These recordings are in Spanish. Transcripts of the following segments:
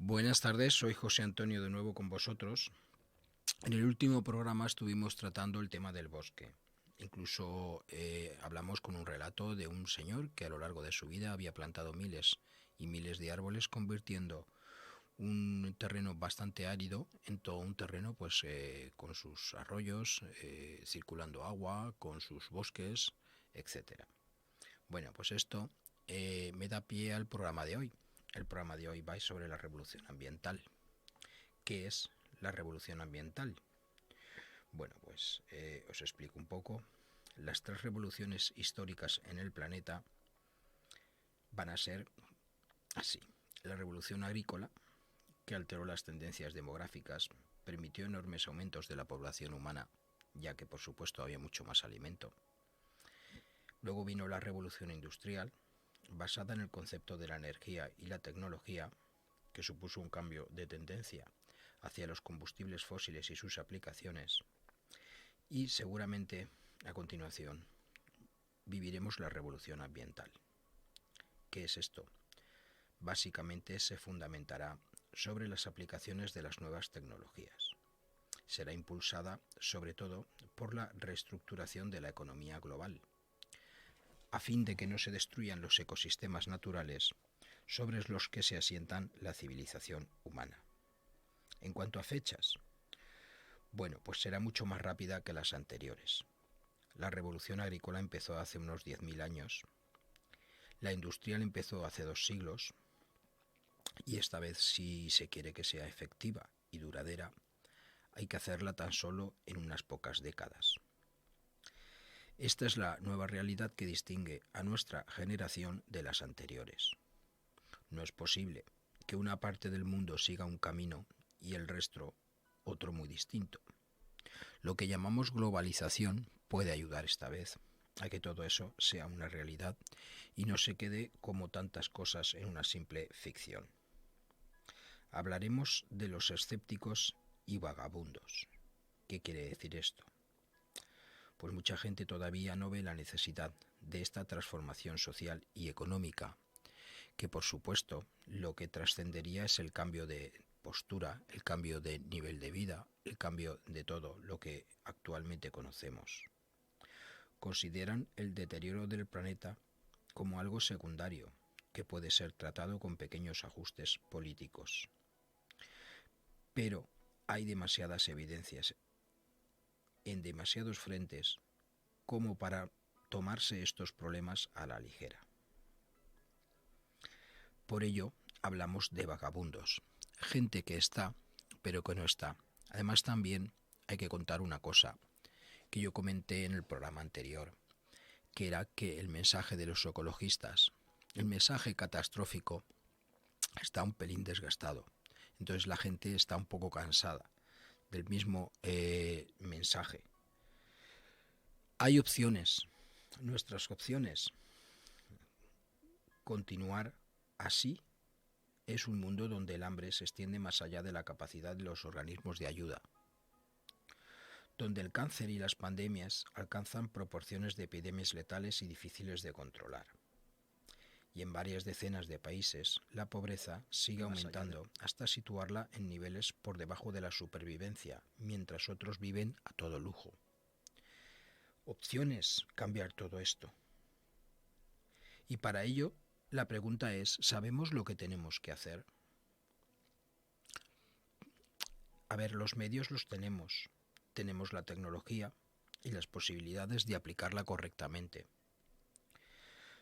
Buenas tardes, soy José Antonio de nuevo con vosotros. En el último programa estuvimos tratando el tema del bosque. Incluso hablamos con un relato de un señor que a lo largo de su vida había plantado miles y miles de árboles, convirtiendo un terreno bastante árido en todo un terreno con sus arroyos, circulando agua, con sus bosques, etcétera. Bueno, pues esto me da pie al programa de hoy. El programa de hoy va sobre la revolución ambiental. ¿Qué es la revolución ambiental? Bueno, pues os explico un poco. Las tres revoluciones históricas en el planeta van a ser así. La revolución agrícola, que alteró las tendencias demográficas, permitió enormes aumentos de la población humana, ya que por supuesto había mucho más alimento. Luego vino la revolución industrial, basada en el concepto de la energía y la tecnología, que supuso un cambio de tendencia hacia los combustibles fósiles y sus aplicaciones. Y seguramente, a continuación, viviremos la revolución ambiental. ¿Qué es esto? Básicamente se fundamentará sobre las aplicaciones de las nuevas tecnologías. Será impulsada sobre todo por la reestructuración de la economía global, a fin de que no se destruyan los ecosistemas naturales sobre los que se asientan la civilización humana. En cuanto a fechas, bueno, pues será mucho más rápida que las anteriores. La revolución agrícola empezó hace unos 10.000 años, la industrial empezó hace 2 siglos, y esta vez, si se quiere que sea efectiva y duradera, hay que hacerla tan solo en unas pocas décadas. Esta es la nueva realidad que distingue a nuestra generación de las anteriores. No es posible que una parte del mundo siga un camino y el resto otro muy distinto. Lo que llamamos globalización puede ayudar esta vez a que todo eso sea una realidad y no se quede como tantas cosas en una simple ficción. Hablaremos de los escépticos y vagabundos. ¿Qué quiere decir esto? Pues mucha gente todavía no ve la necesidad de esta transformación social y económica, que por supuesto lo que trascendería es el cambio de postura, el cambio de nivel de vida, el cambio de todo lo que actualmente conocemos. Consideran el deterioro del planeta como algo secundario, que puede ser tratado con pequeños ajustes políticos. Pero hay demasiadas evidencias en demasiados frentes como para tomarse estos problemas a la ligera. Por ello, hablamos de vagabundos, gente que está, pero que no está. Además, también hay que contar una cosa que yo comenté en el programa anterior, que era que el mensaje de los ecologistas, el mensaje catastrófico, está un pelín desgastado. Entonces la gente está un poco cansada del mismo mensaje. Hay opciones. Nuestras opciones. Continuar así es un mundo donde el hambre se extiende más allá de la capacidad de los organismos de ayuda, donde el cáncer y las pandemias alcanzan proporciones de epidemias letales y difíciles de controlar. Y en varias decenas de países la pobreza sigue aumentando hasta situarla en niveles por debajo de la supervivencia, mientras otros viven a todo lujo. Opciones cambiar todo esto. Y para ello, la pregunta es, ¿sabemos lo que tenemos que hacer? A ver, los medios los tenemos. Tenemos la tecnología y las posibilidades de aplicarla correctamente.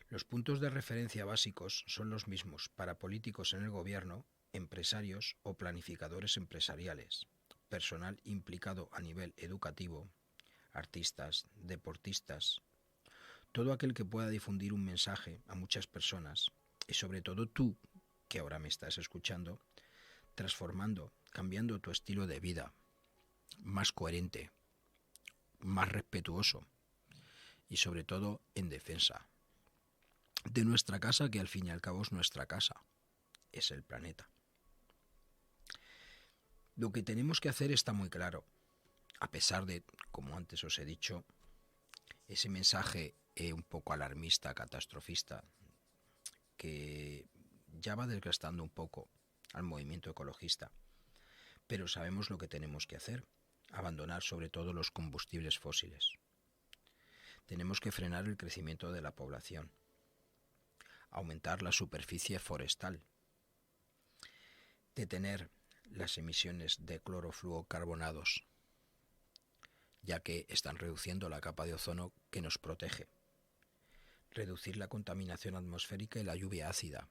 Los puntos de referencia básicos son los mismos para políticos en el gobierno, empresarios o planificadores empresariales, personal implicado a nivel educativo, artistas, deportistas, todo aquel que pueda difundir un mensaje a muchas personas, y sobre todo tú, que ahora me estás escuchando, transformando, cambiando tu estilo de vida, más coherente, más respetuoso y sobre todo en defensa de nuestra casa, que al fin y al cabo es nuestra casa, es el planeta. Lo que tenemos que hacer está muy claro, a pesar de, como antes os he dicho, ese mensaje un poco alarmista, catastrofista, que ya va desgastando un poco al movimiento ecologista, pero sabemos lo que tenemos que hacer, abandonar sobre todo los combustibles fósiles. Tenemos que frenar el crecimiento de la población, aumentar la superficie forestal, detener las emisiones de clorofluorocarbonados, ya que están reduciendo la capa de ozono que nos protege, reducir la contaminación atmosférica y la lluvia ácida,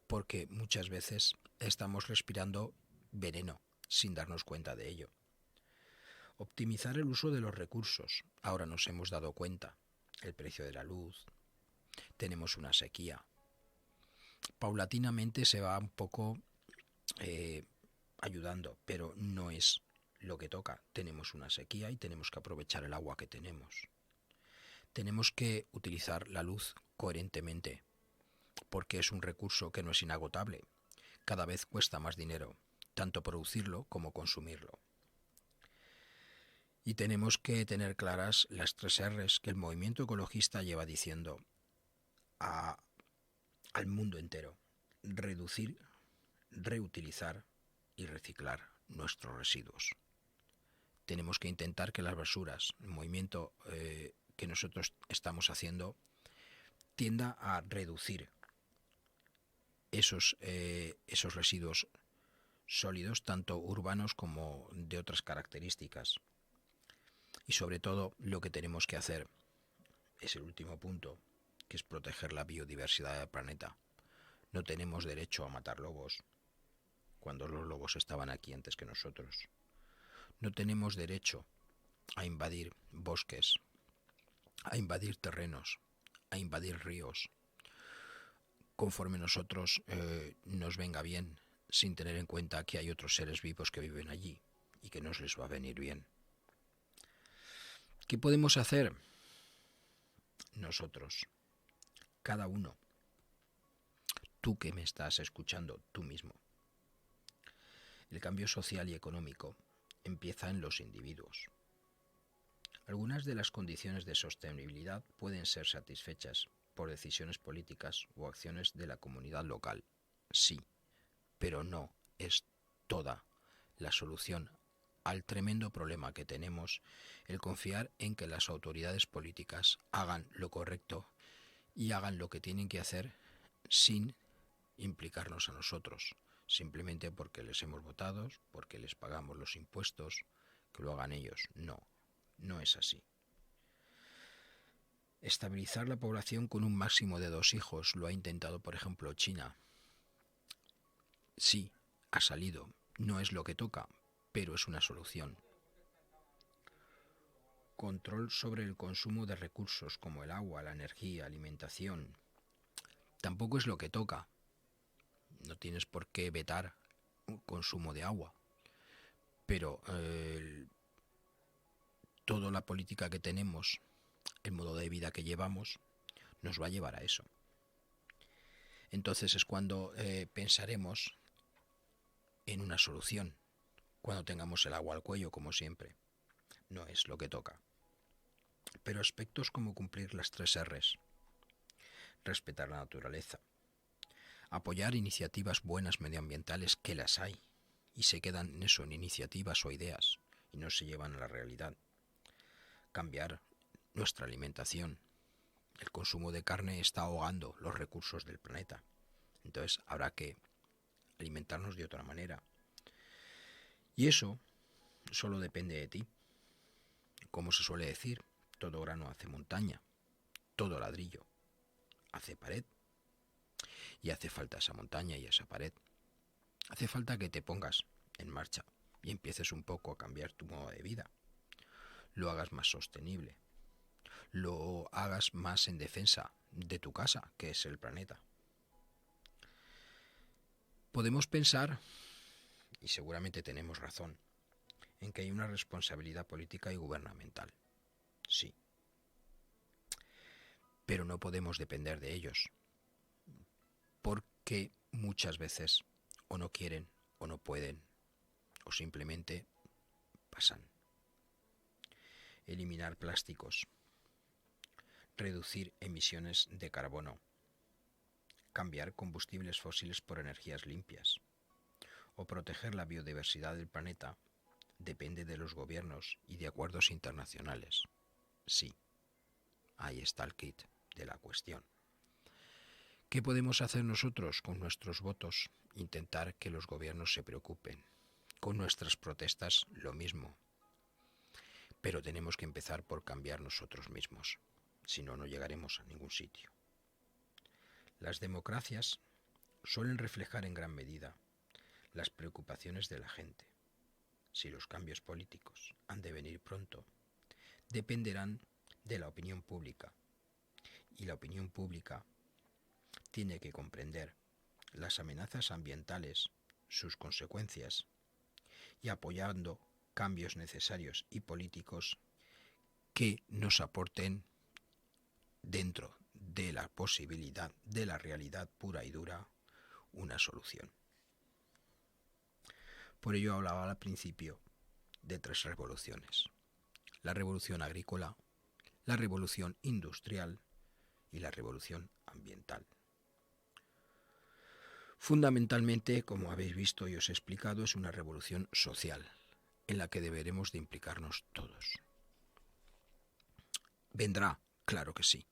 porque muchas veces estamos respirando veneno sin darnos cuenta de ello. Optimizar el uso de los recursos. Ahora nos hemos dado cuenta. El precio de la luz. Tenemos una sequía. Paulatinamente se va un poco ayudando, pero no es lo que toca. Tenemos una sequía y tenemos que aprovechar el agua que tenemos. Tenemos que utilizar la luz coherentemente, porque es un recurso que no es inagotable. Cada vez cuesta más dinero, tanto producirlo como consumirlo. Y tenemos que tener claras las 3 R's que el movimiento ecologista lleva diciendo al mundo entero. Reducir, reutilizar y reciclar nuestros residuos. Tenemos que intentar que las basuras, el movimiento que nosotros estamos haciendo, tienda a reducir esos residuos sólidos, tanto urbanos como de otras características. Y sobre todo lo que tenemos que hacer es el último punto, que es proteger la biodiversidad del planeta. No tenemos derecho a matar lobos cuando los lobos estaban aquí antes que nosotros. No tenemos derecho a invadir bosques, a invadir terrenos, a invadir ríos, conforme nosotros nos venga bien, sin tener en cuenta que hay otros seres vivos que viven allí y que nos les va a venir bien. ¿Qué podemos hacer? Nosotros, cada uno, tú que me estás escuchando, tú mismo. El cambio social y económico empieza en los individuos. Algunas de las condiciones de sostenibilidad pueden ser satisfechas por decisiones políticas o acciones de la comunidad local, sí, pero no es toda la solución al tremendo problema que tenemos el confiar en que las autoridades políticas hagan lo correcto y hagan lo que tienen que hacer sin implicarnos a nosotros, simplemente porque les hemos votado, porque les pagamos los impuestos, que lo hagan ellos. No, no es así. Estabilizar la población con un máximo de 2 hijos, lo ha intentado, por ejemplo, China. Sí, ha salido, no es lo que toca, pero es una solución. Control sobre el consumo de recursos como el agua, la energía, alimentación. Tampoco es lo que toca. No tienes por qué vetar un consumo de agua, pero toda la política que tenemos, el modo de vida que llevamos, nos va a llevar a eso. Entonces es cuando pensaremos en una solución, cuando tengamos el agua al cuello, como siempre. No es lo que toca. Pero aspectos como cumplir las 3 R's, respetar la naturaleza, apoyar iniciativas buenas medioambientales, que las hay, y se quedan en eso, en iniciativas o ideas, y no se llevan a la realidad. Cambiar nuestra alimentación. El consumo de carne está ahogando los recursos del planeta. Entonces habrá que alimentarnos de otra manera. Y eso solo depende de ti. Como se suele decir, todo grano hace montaña, todo ladrillo hace pared. Y hace falta esa montaña y esa pared. Hace falta que te pongas en marcha y empieces un poco a cambiar tu modo de vida. Lo hagas más sostenible. Lo hagas más en defensa de tu casa, que es el planeta. Podemos pensar, y seguramente tenemos razón, en que hay una responsabilidad política y gubernamental. Sí. Pero no podemos depender de ellos, porque muchas veces o no quieren, o no pueden, o simplemente pasan. Eliminar plásticos, reducir emisiones de carbono, cambiar combustibles fósiles por energías limpias, o proteger la biodiversidad del planeta depende de los gobiernos y de acuerdos internacionales. Sí, ahí está el kit de la cuestión. ¿Qué podemos hacer nosotros con nuestros votos? Intentar que los gobiernos se preocupen. Con nuestras protestas lo mismo. Pero tenemos que empezar por cambiar nosotros mismos. Si no, no llegaremos a ningún sitio. Las democracias suelen reflejar en gran medida las preocupaciones de la gente. Si los cambios políticos han de venir pronto, dependerán de la opinión pública. Y la opinión pública tiene que comprender las amenazas ambientales, sus consecuencias, y apoyando cambios necesarios y políticos que nos aporten dentro de la posibilidad de la realidad pura y dura una solución. Por ello hablaba al principio de 3 revoluciones: la revolución agrícola, la revolución industrial y la revolución ambiental. Fundamentalmente, como habéis visto y os he explicado, es una revolución social en la que deberemos de implicarnos todos. ¿Vendrá? Claro que sí,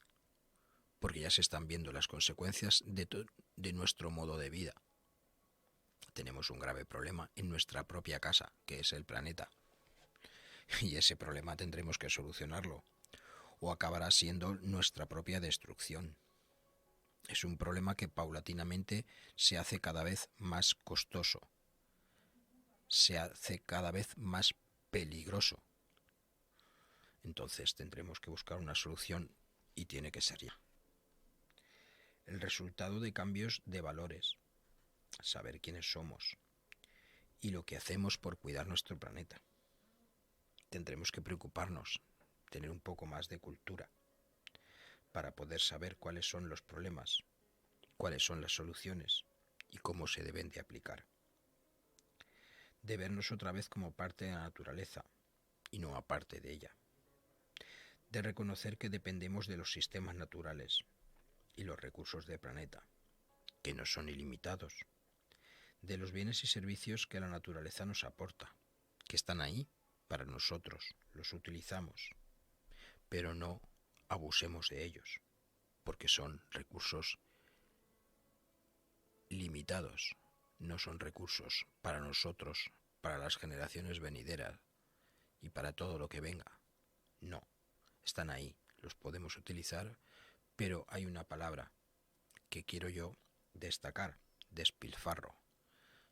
porque ya se están viendo las consecuencias de nuestro modo de vida. Tenemos un grave problema en nuestra propia casa, que es el planeta. Y ese problema tendremos que solucionarlo, o acabará siendo nuestra propia destrucción. Es un problema que paulatinamente se hace cada vez más costoso, se hace cada vez más peligroso. Entonces tendremos que buscar una solución y tiene que ser ya. El resultado de cambios de valores, saber quiénes somos y lo que hacemos por cuidar nuestro planeta. Tendremos que preocuparnos, tener un poco más de cultura, para poder saber cuáles son los problemas, cuáles son las soluciones y cómo se deben de aplicar. De vernos otra vez como parte de la naturaleza y no aparte de ella. De reconocer que dependemos de los sistemas naturales y los recursos del planeta, que no son ilimitados, de los bienes y servicios que la naturaleza nos aporta, que están ahí para nosotros, los utilizamos, pero no abusemos de ellos, porque son recursos limitados, no son recursos para nosotros, para las generaciones venideras y para todo lo que venga. No, están ahí, los podemos utilizar, pero hay una palabra que quiero yo destacar: despilfarro.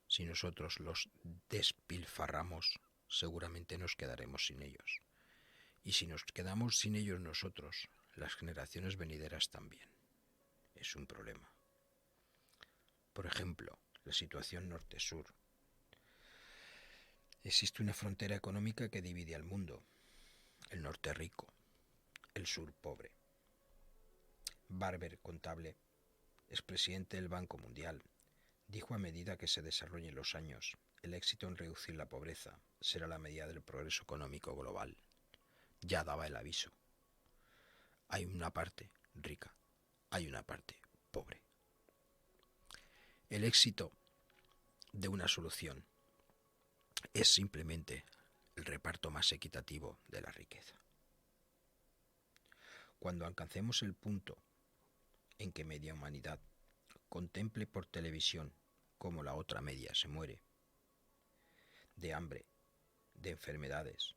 Si nosotros los despilfarramos, seguramente nos quedaremos sin ellos. Y si nos quedamos sin ellos nosotros, las generaciones venideras también. Es un problema. Por ejemplo, la situación norte-sur. Existe una frontera económica que divide al mundo. El norte rico, el sur pobre. Barber, contable, expresidente del Banco Mundial, dijo: a medida que se desarrollen los años, el éxito en reducir la pobreza será la medida del progreso económico global. Ya daba el aviso. Hay una parte rica, hay una parte pobre. El éxito de una solución es simplemente el reparto más equitativo de la riqueza. Cuando alcancemos el punto en que media humanidad contemple por televisión cómo la otra media se muere de hambre, de enfermedades,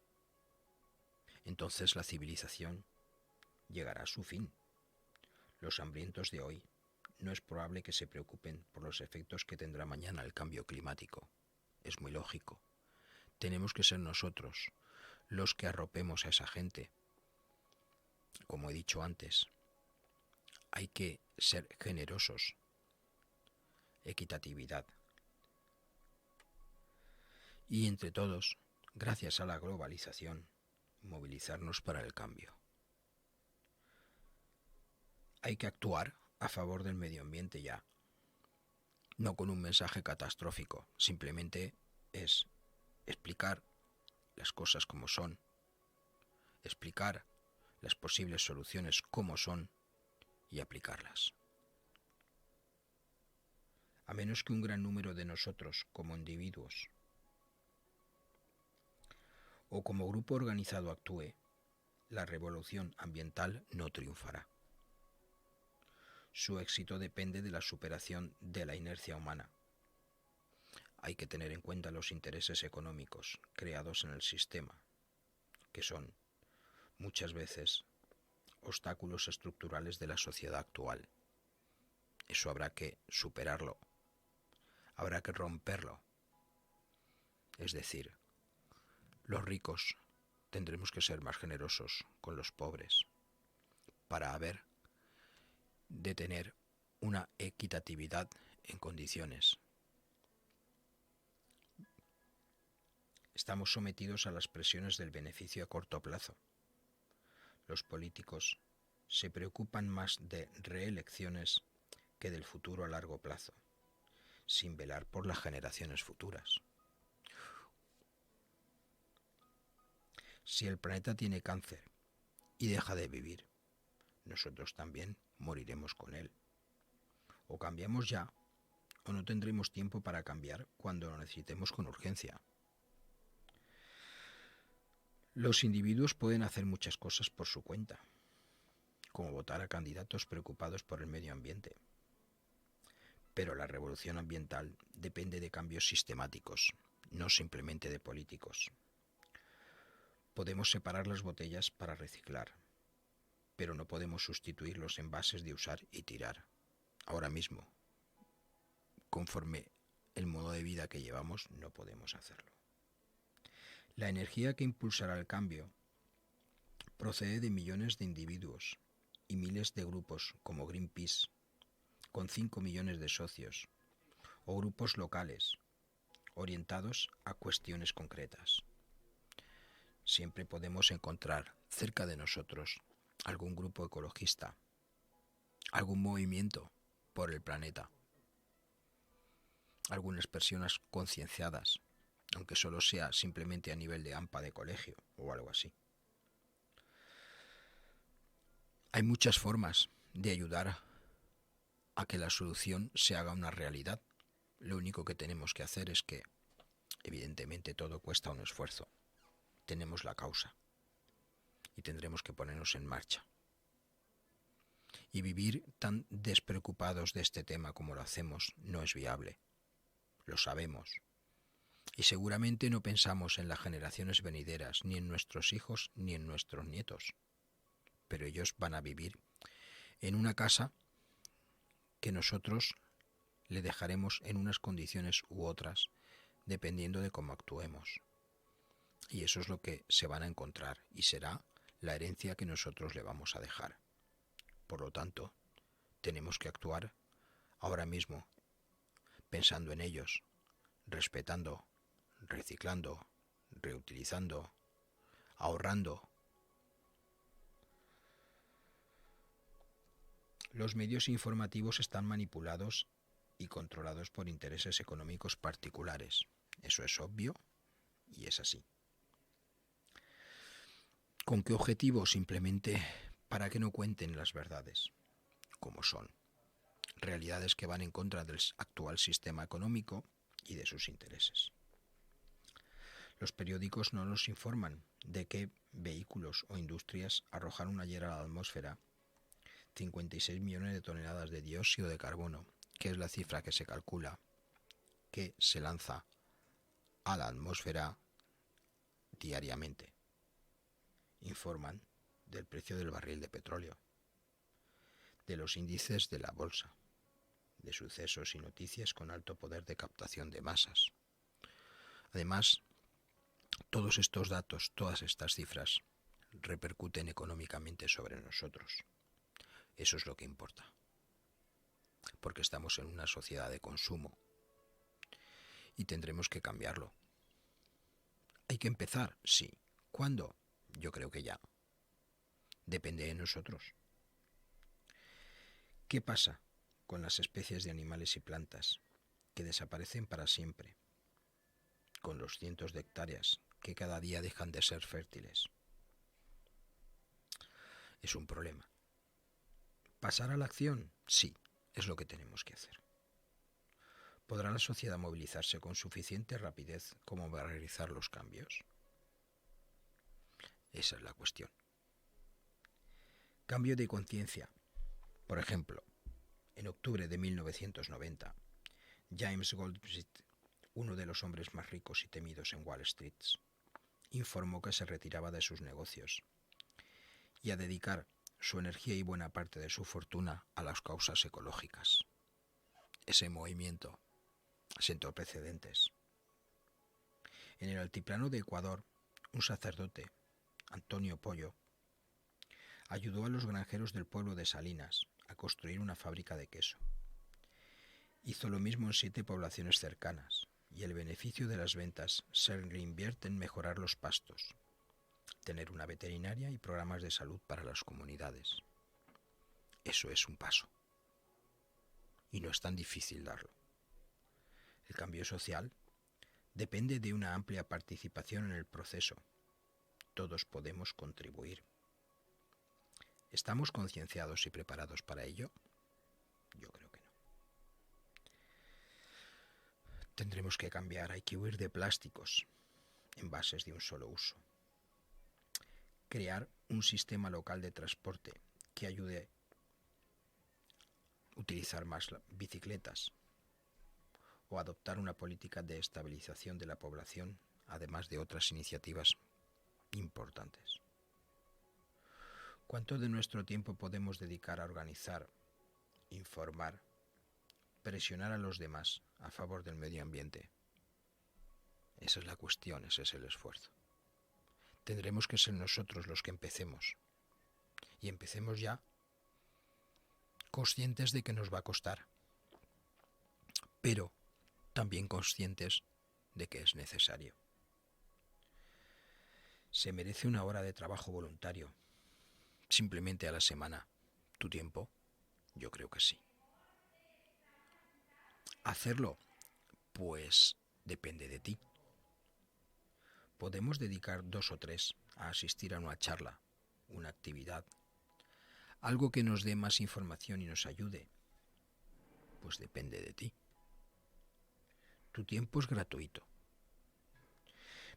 entonces la civilización llegará a su fin. Los hambrientos de hoy no es probable que se preocupen por los efectos que tendrá mañana el cambio climático. Es muy lógico. Tenemos que ser nosotros los que arropemos a esa gente. Como he dicho antes, hay que ser generosos. Equitatividad. Y entre todos, gracias a la globalización, movilizarnos para el cambio. Hay que actuar a favor del medio ambiente ya. No con un mensaje catastrófico, simplemente es explicar las cosas como son, explicar las posibles soluciones como son y aplicarlas. a menos que un gran número de nosotros, como individuos o como grupo organizado actúe, la revolución ambiental no triunfará. Su éxito depende de la superación de la inercia humana. Hay que tener en cuenta los intereses económicos creados en el sistema, que son, muchas veces, obstáculos estructurales de la sociedad actual. Eso habrá que superarlo, habrá que romperlo. Es decir, los ricos tendremos que ser más generosos con los pobres para haber de tener una equitatividad en condiciones. Estamos sometidos a las presiones del beneficio a corto plazo. Los políticos se preocupan más de reelecciones que del futuro a largo plazo, sin velar por las generaciones futuras. Si el planeta tiene cáncer y deja de vivir, nosotros también moriremos con él. O cambiamos ya, o no tendremos tiempo para cambiar cuando lo necesitemos con urgencia. Los individuos pueden hacer muchas cosas por su cuenta, como votar a candidatos preocupados por el medio ambiente. Pero la revolución ambiental depende de cambios sistemáticos, no simplemente de políticos. Podemos separar las botellas para reciclar, pero no podemos sustituir los envases de usar y tirar. Ahora mismo, conforme el modo de vida que llevamos, no podemos hacerlo. La energía que impulsará el cambio procede de millones de individuos y miles de grupos como Greenpeace, con 5 millones de socios, o grupos locales, orientados a cuestiones concretas. Siempre podemos encontrar cerca de nosotros algún grupo ecologista, algún movimiento por el planeta, algunas personas concienciadas, aunque solo sea simplemente a nivel de AMPA de colegio o algo así. Hay muchas formas de ayudar a que la solución se haga una realidad. Lo único que tenemos que hacer es que, evidentemente, todo cuesta un esfuerzo. Tenemos la causa y tendremos que ponernos en marcha. Y vivir tan despreocupados de este tema como lo hacemos no es viable. Lo sabemos. Y seguramente no pensamos en las generaciones venideras, ni en nuestros hijos, ni en nuestros nietos. Pero ellos van a vivir en una casa que nosotros le dejaremos en unas condiciones u otras, dependiendo de cómo actuemos. Y eso es lo que se van a encontrar y será la herencia que nosotros le vamos a dejar. Por lo tanto, tenemos que actuar ahora mismo, pensando en ellos, respetando, reciclando, reutilizando, ahorrando. Los medios informativos están manipulados y controlados por intereses económicos particulares. Eso es obvio y es así. ¿Con qué objetivo? Simplemente para que no cuenten las verdades, como son. Realidades que van en contra del actual sistema económico y de sus intereses. Los periódicos no nos informan de qué vehículos o industrias arrojaron ayer a la atmósfera 56 millones de toneladas de dióxido de carbono, que es la cifra que se calcula que se lanza a la atmósfera diariamente. Informan del precio del barril de petróleo, de los índices de la bolsa, de sucesos y noticias con alto poder de captación de masas. Además, todos estos datos, todas estas cifras, repercuten económicamente sobre nosotros. Eso es lo que importa, porque estamos en una sociedad de consumo y tendremos que cambiarlo. ¿Hay que empezar? Sí. ¿Cuándo? Yo creo que ya. Depende de nosotros. ¿Qué pasa con las especies de animales y plantas que desaparecen para siempre? Con los cientos de hectáreas que cada día dejan de ser fértiles. Es un problema. ¿Pasar a la acción? Sí, es lo que tenemos que hacer. ¿Podrá la sociedad movilizarse con suficiente rapidez como para realizar los cambios? Esa es la cuestión. Cambio de conciencia. Por ejemplo, en octubre de 1990, James Goldsmith, uno de los hombres más ricos y temidos en Wall Street, informó que se retiraba de sus negocios y a dedicar su energía y buena parte de su fortuna a las causas ecológicas. Ese movimiento sentó precedentes. En el altiplano de Ecuador, un sacerdote, Antonio Pollo, ayudó a los granjeros del pueblo de Salinas a construir una fábrica de queso. Hizo lo mismo en 7 poblaciones cercanas, y el beneficio de las ventas se reinvierte en mejorar los pastos, tener una veterinaria y programas de salud para las comunidades. Eso es un paso. Y no es tan difícil darlo. El cambio social depende de una amplia participación en el proceso. Todos podemos contribuir. ¿Estamos concienciados y preparados para ello? Yo creo que no. Tendremos que cambiar, hay que huir de plásticos, envases de un solo uso. Crear un sistema local de transporte que ayude a utilizar más bicicletas o adoptar una política de estabilización de la población, además de otras iniciativas importantes. ¿Cuánto de nuestro tiempo podemos dedicar a organizar, informar, presionar a los demás a favor del medio ambiente? Esa es la cuestión, ese es el esfuerzo. Tendremos que ser nosotros los que empecemos. Y empecemos ya conscientes de que nos va a costar, pero también conscientes de que es necesario. ¿Se merece una hora de trabajo voluntario simplemente a la semana tu tiempo? Yo creo que sí. ¿Hacerlo? Pues depende de ti. Podemos dedicar 2 o 3 a asistir a una charla, una actividad, algo que nos dé más información y nos ayude. Pues depende de ti. Tu tiempo es gratuito.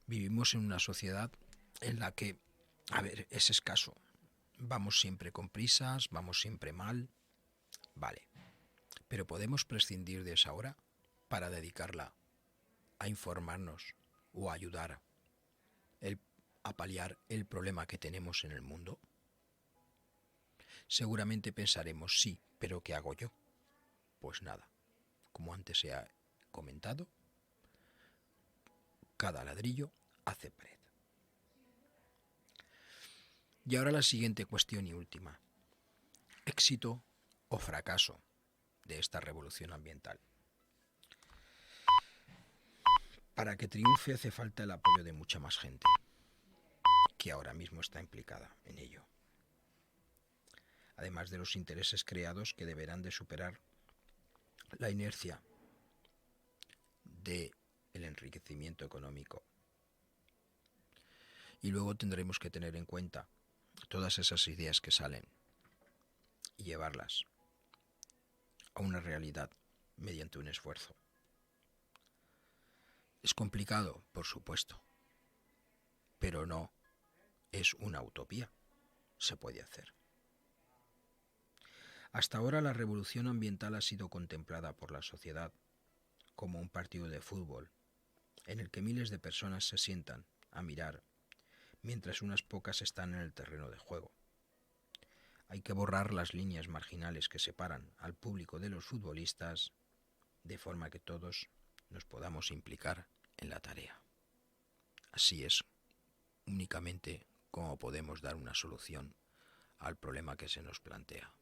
Vivimos en una sociedad en la que, es escaso. Vamos siempre con prisas, vamos siempre mal. Vale. Pero podemos prescindir de esa hora para dedicarla a informarnos o a ayudar a paliar el problema que tenemos en el mundo. Seguramente pensaremos, sí, pero ¿qué hago yo? Pues nada, como antes se ha comentado, cada ladrillo hace pared. Y ahora la siguiente cuestión y última. ¿Éxito o fracaso de esta revolución ambiental? Para que triunfe hace falta el apoyo de mucha más gente que ahora mismo está implicada en ello. Además de los intereses creados que deberán de superar la inercia del enriquecimiento económico. Y luego tendremos que tener en cuenta todas esas ideas que salen y llevarlas a una realidad mediante un esfuerzo. Es complicado, por supuesto, pero no es una utopía. Se puede hacer. Hasta ahora la revolución ambiental ha sido contemplada por la sociedad como un partido de fútbol en el que miles de personas se sientan a mirar mientras unas pocas están en el terreno de juego. Hay que borrar las líneas marginales que separan al público de los futbolistas de forma que todos nos podamos implicar en la tarea. Así es únicamente como podemos dar una solución al problema que se nos plantea.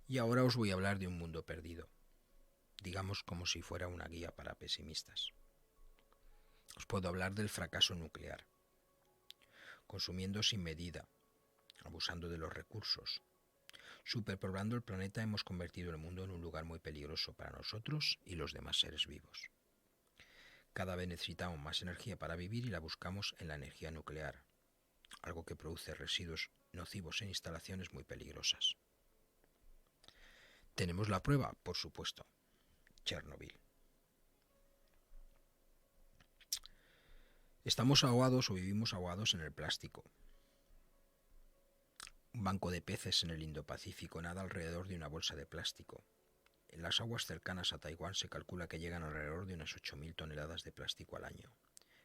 Y ahora os voy a hablar de un mundo perdido, digamos como si fuera una guía para pesimistas. Os puedo hablar del fracaso nuclear, consumiendo sin medida, abusando de los recursos. Superpoblando el planeta hemos convertido el mundo en un lugar muy peligroso para nosotros y los demás seres vivos. Cada vez necesitamos más energía para vivir y la buscamos en la energía nuclear, algo que produce residuos nocivos en instalaciones muy peligrosas. ¿Tenemos la prueba? Por supuesto, Chernobyl. Estamos ahogados o vivimos ahogados en el plástico. Un banco de peces en el Indo-Pacífico nada alrededor de una bolsa de plástico. En las aguas cercanas a Taiwán se calcula que llegan alrededor de unas 8.000 toneladas de plástico al año,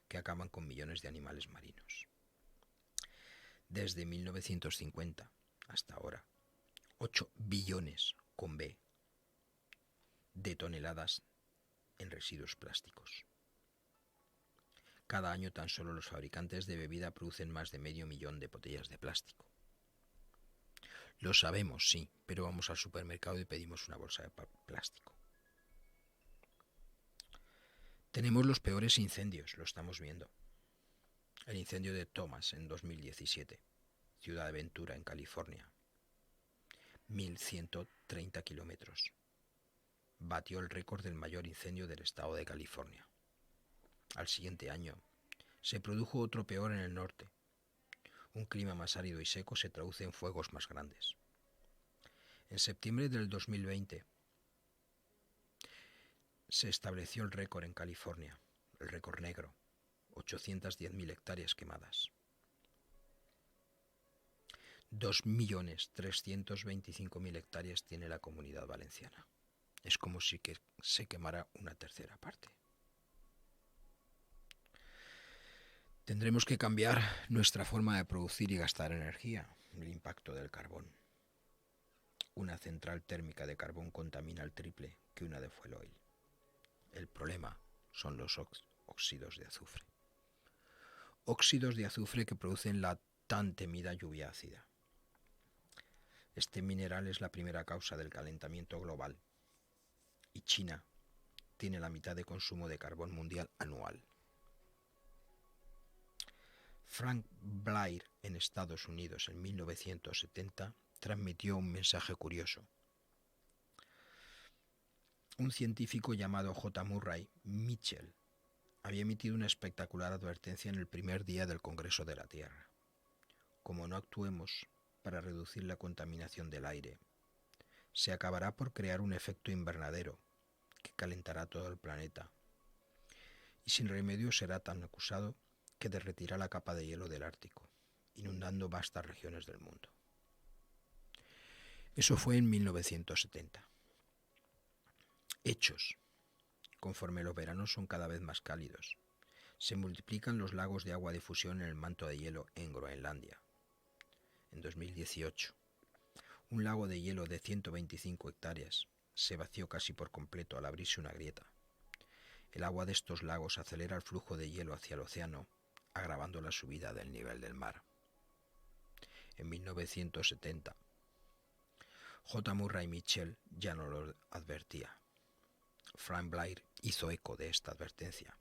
que acaban con millones de animales marinos. Desde 1950 hasta ahora, 8 billones con B de toneladas en residuos plásticos. Cada año tan solo los fabricantes de bebida producen más de 500.000 de botellas de plástico. Lo sabemos, sí, pero vamos al supermercado y pedimos una bolsa de plástico. Tenemos los peores incendios, lo estamos viendo. El incendio de Thomas en 2017, Ciudad de Ventura, en California. 1.130 kilómetros. Batió el récord del mayor incendio del estado de California. Al siguiente año, se produjo otro peor en el norte. Un clima más árido y seco se traduce en fuegos más grandes. En septiembre del 2020 se estableció el récord en California, el récord negro, 810.000 hectáreas quemadas. 2.325.000 hectáreas tiene la Comunidad Valenciana. Es como si se quemara una tercera parte. Tendremos que cambiar nuestra forma de producir y gastar energía, el impacto del carbón. Una central térmica de carbón contamina el triple que una de fuel oil. El problema son los óxidos de azufre. Óxidos de azufre que producen la tan temida lluvia ácida. Este mineral es la primera causa del calentamiento global y China tiene la mitad de consumo de carbón mundial anual. Frank Blair en Estados Unidos en 1970 transmitió un mensaje curioso. Un científico llamado J. Murray Mitchell había emitido una espectacular advertencia en el primer día del Congreso de la Tierra. Como no actuemos para reducir la contaminación del aire, se acabará por crear un efecto invernadero que calentará todo el planeta y sin remedio será tan acusado que derretirá la capa de hielo del Ártico, inundando vastas regiones del mundo. Eso fue en 1970. Hechos. Conforme los veranos son cada vez más cálidos, se multiplican los lagos de agua de fusión en el manto de hielo en Groenlandia. En 2018, un lago de hielo de 125 hectáreas se vació casi por completo al abrirse una grieta. El agua de estos lagos acelera el flujo de hielo hacia el océano, agravando la subida del nivel del mar. En 1970, J. Murray Mitchell ya no lo advertía. Frank Blair hizo eco de esta advertencia.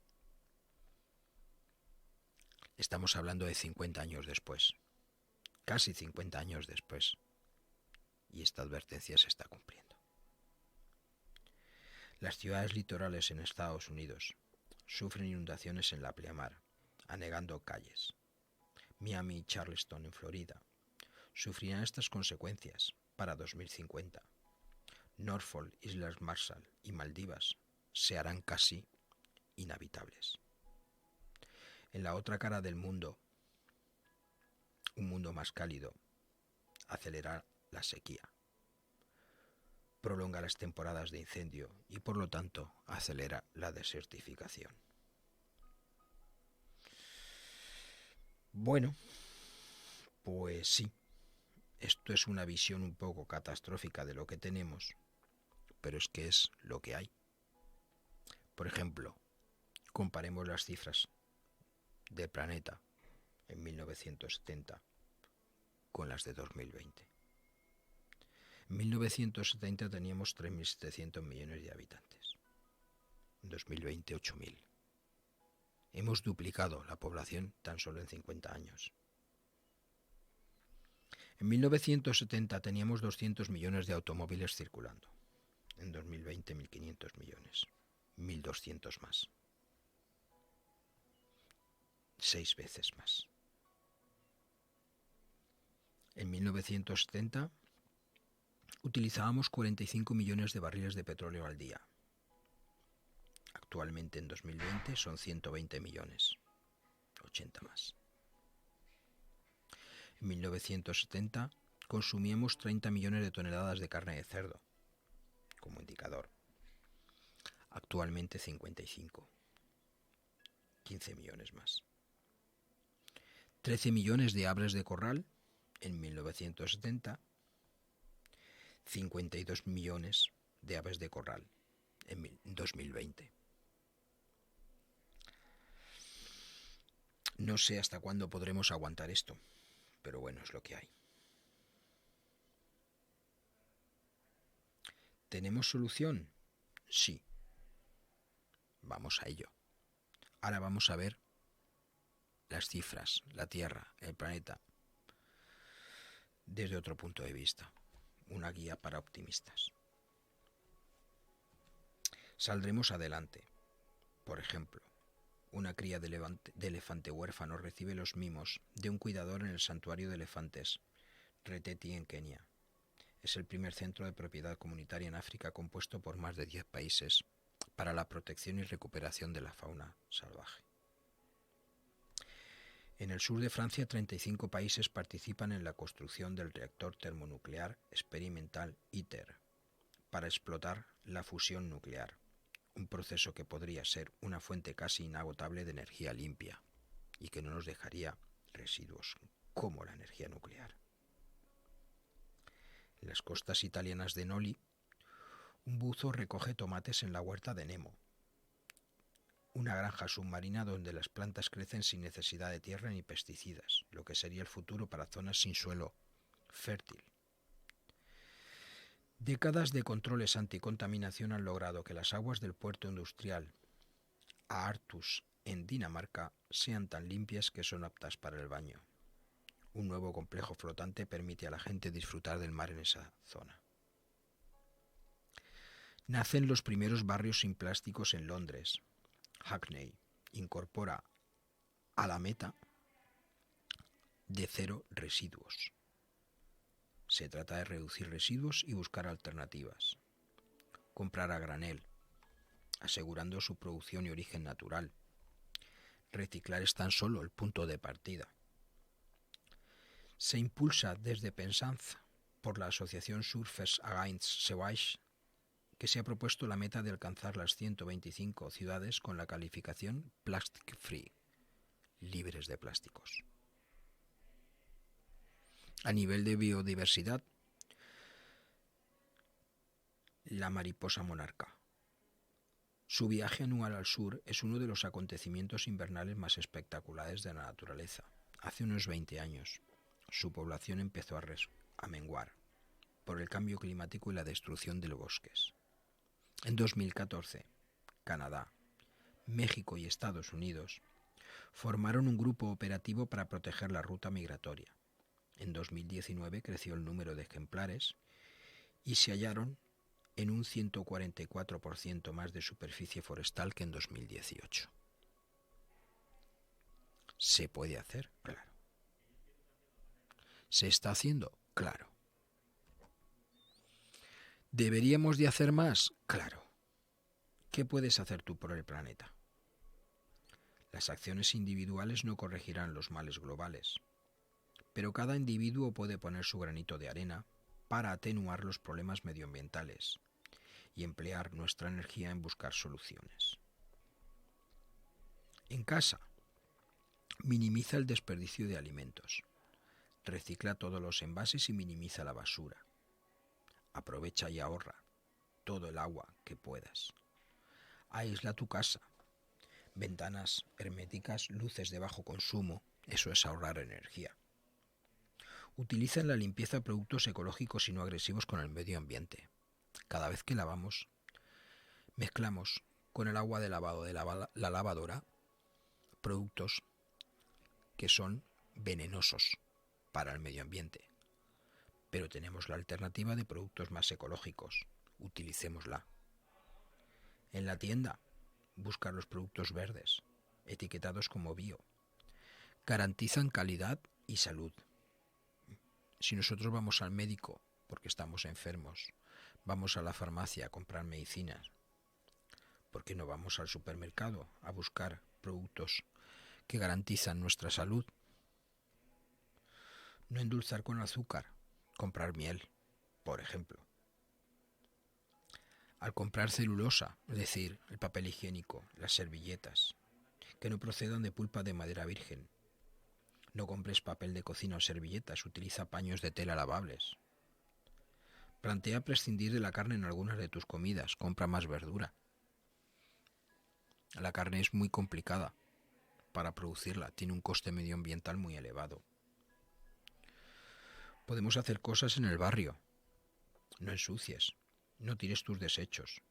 Estamos hablando de 50 años después, casi 50 años después, y esta advertencia se está cumpliendo. Las ciudades litorales en Estados Unidos sufren inundaciones en la pleamar, anegando calles. Miami y Charleston en Florida sufrirán estas consecuencias para 2050. Norfolk, Islas Marshall y Maldivas se harán casi inhabitables. En la otra cara del mundo, un mundo más cálido acelera la sequía, prolonga las temporadas de incendio y por lo tanto acelera la desertificación. Bueno, pues sí, esto es una visión un poco catastrófica de lo que tenemos, pero es que es lo que hay. Por ejemplo, comparemos las cifras del planeta en 1970 con las de 2020. En 1970 teníamos 3.700 millones de habitantes. En 2020, 8.000. Hemos duplicado la población tan solo en 50 años. En 1970 teníamos 200 millones de automóviles circulando. En 2020, 1.500 millones. 1.200 más. 6 veces más. En 1970 utilizábamos 45 millones de barriles de petróleo al día. Actualmente en 2020 son 120 millones, 80 más. En 1970 consumíamos 30 millones de toneladas de carne de cerdo, como indicador. Actualmente 55, 15 millones más. 13 millones de aves de corral en 1970, 52 millones de aves de corral en 2020. No sé hasta cuándo podremos aguantar esto, pero bueno, es lo que hay. ¿Tenemos solución? Sí. Vamos a ello. Ahora vamos a ver las cifras, la Tierra, el planeta, desde otro punto de vista. Una guía para optimistas. Saldremos adelante. Por ejemplo, una cría de elefante huérfano recibe los mimos de un cuidador en el santuario de elefantes Reteti en Kenia. Es el primer centro de propiedad comunitaria en África compuesto por más de 10 países para la protección y recuperación de la fauna salvaje. En el sur de Francia, 35 países participan en la construcción del reactor termonuclear experimental ITER para explotar la fusión nuclear, un proceso que podría ser una fuente casi inagotable de energía limpia y que no nos dejaría residuos como la energía nuclear. En las costas italianas de Noli, un buzo recoge tomates en la huerta de Nemo, una granja submarina donde las plantas crecen sin necesidad de tierra ni pesticidas, lo que sería el futuro para zonas sin suelo fértil. Décadas de controles anticontaminación han logrado que las aguas del puerto industrial Aarhus, en Dinamarca, sean tan limpias que son aptas para el baño. Un nuevo complejo flotante permite a la gente disfrutar del mar en esa zona. Nacen los primeros barrios sin plásticos en Londres. Hackney incorpora a la meta de 0 residuos. Se trata de reducir residuos y buscar alternativas. Comprar a granel, asegurando su producción y origen natural. Reciclar es tan solo el punto de partida. Se impulsa desde Penzance por la asociación Surfers Against Sewage, que se ha propuesto la meta de alcanzar las 125 ciudades con la calificación Plastic Free, libres de plásticos. A nivel de biodiversidad, la mariposa monarca. Su viaje anual al sur es uno de los acontecimientos invernales más espectaculares de la naturaleza. Hace unos 20 años, su población empezó a menguar por el cambio climático y la destrucción de los bosques. En 2014, Canadá, México y Estados Unidos formaron un grupo operativo para proteger la ruta migratoria. En 2019 creció el número de ejemplares y se hallaron en un 144% más de superficie forestal que en 2018. ¿Se puede hacer? Claro. ¿Se está haciendo? Claro. ¿Deberíamos de hacer más? Claro. ¿Qué puedes hacer tú por el planeta? Las acciones individuales no corregirán los males globales, pero cada individuo puede poner su granito de arena para atenuar los problemas medioambientales y emplear nuestra energía en buscar soluciones. En casa, minimiza el desperdicio de alimentos, recicla todos los envases y minimiza la basura. Aprovecha y ahorra todo el agua que puedas. Aísla tu casa. Ventanas herméticas, luces de bajo consumo, eso es ahorrar energía. Utiliza en la limpieza productos ecológicos y no agresivos con el medio ambiente. Cada vez que lavamos, mezclamos con el agua de lavado de la lavadora productos que son venenosos para el medio ambiente. Pero tenemos la alternativa de productos más ecológicos. Utilicémosla. En la tienda, busca los productos verdes, etiquetados como bio. Garantizan calidad y salud. Si nosotros vamos al médico porque estamos enfermos, vamos a la farmacia a comprar medicinas, ¿por qué no vamos al supermercado a buscar productos que garantizan nuestra salud? No endulzar con azúcar, comprar miel, por ejemplo. Al comprar celulosa, es decir, el papel higiénico, las servilletas, que no procedan de pulpa de madera virgen. No compres papel de cocina o servilletas, utiliza paños de tela lavables. Plantea prescindir de la carne en algunas de tus comidas, compra más verdura. La carne es muy complicada para producirla, tiene un coste medioambiental muy elevado. Podemos hacer cosas en el barrio. No ensucies, no tires tus desechos.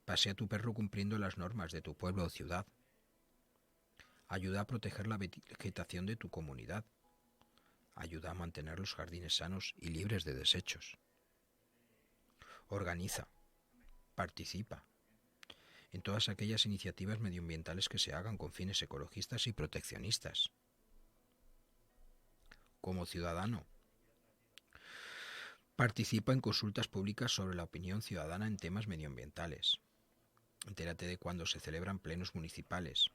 Pasea a tu perro cumpliendo las normas de tu pueblo o ciudad. Ayuda a proteger la vegetación de tu comunidad. Ayuda a mantener los jardines sanos y libres de desechos. Organiza, participa en todas aquellas iniciativas medioambientales que se hagan con fines ecologistas y proteccionistas. Como ciudadano, participa en consultas públicas sobre la opinión ciudadana en temas medioambientales. Entérate de cuándo se celebran plenos municipales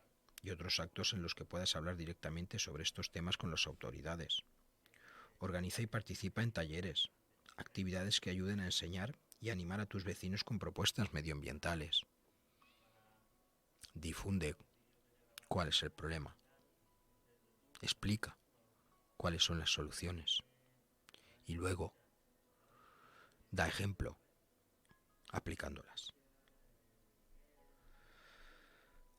y otros actos en los que puedas hablar directamente sobre estos temas con las autoridades. Organiza y participa en talleres, actividades que ayuden a enseñar y animar a tus vecinos con propuestas medioambientales. Difunde cuál es el problema. Explica cuáles son las soluciones. Y luego, da ejemplo aplicándolas.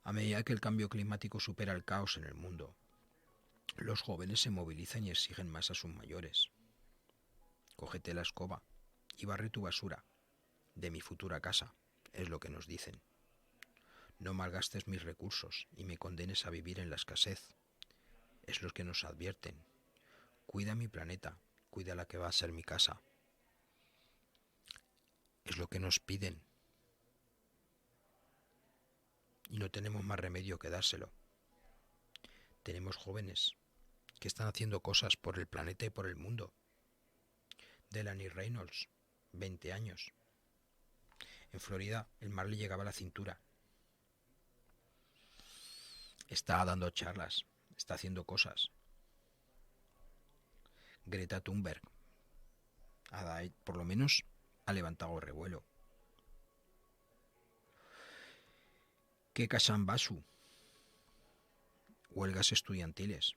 A medida que el cambio climático supera el caos en el mundo, los jóvenes se movilizan y exigen más a sus mayores. Cógete la escoba y barre tu basura de mi futura casa, es lo que nos dicen. No malgastes mis recursos y me condenes a vivir en la escasez, es lo que nos advierten. Cuida mi planeta, cuida la que va a ser mi casa. Es lo que nos piden. Y no tenemos más remedio que dárselo. Tenemos jóvenes que están haciendo cosas por el planeta y por el mundo. Delaney Reynolds, 20 años. En Florida el mar le llegaba a la cintura. Está dando charlas, está haciendo cosas. Greta Thunberg, por lo menos, ha levantado revuelo. Keka Sambasu, huelgas estudiantiles.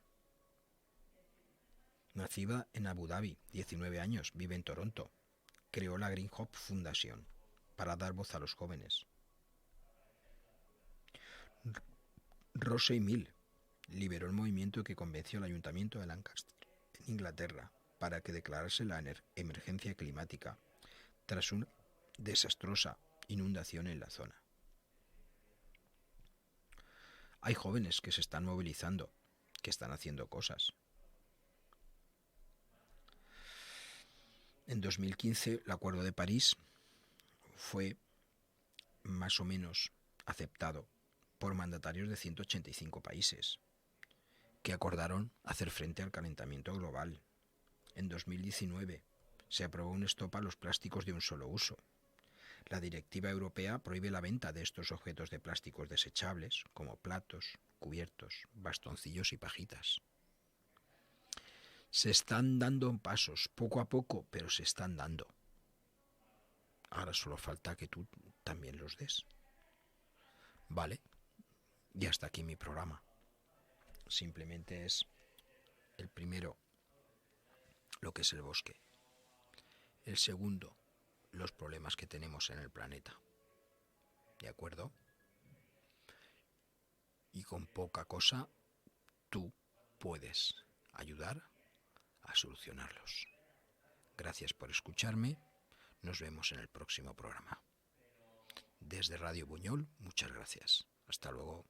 Nacida en Abu Dhabi, 19 años, vive en Toronto. Creó la Green Hope Foundation para dar voz a los jóvenes. Rosie Mill lideró el movimiento que convenció al ayuntamiento de Lancaster, en Inglaterra, para que declarase la emergencia climática tras una desastrosa inundación en la zona. Hay jóvenes que se están movilizando, que están haciendo cosas. En 2015 el Acuerdo de París fue más o menos aceptado por mandatarios de 185 países que acordaron hacer frente al calentamiento global. En 2019 se aprobó un stop a los plásticos de un solo uso. La Directiva Europea prohíbe la venta de estos objetos de plásticos desechables, como platos, cubiertos, bastoncillos y pajitas. Se están dando pasos, poco a poco, pero se están dando. Ahora solo falta que tú también los des. Vale, y hasta aquí mi programa. Simplemente es el primero, lo que es el bosque. El segundo, los problemas que tenemos en el planeta. ¿De acuerdo? Y con poca cosa, tú puedes ayudar a solucionarlos. Gracias por escucharme. Nos vemos en el próximo programa. Desde Radio Buñol, muchas gracias. Hasta luego.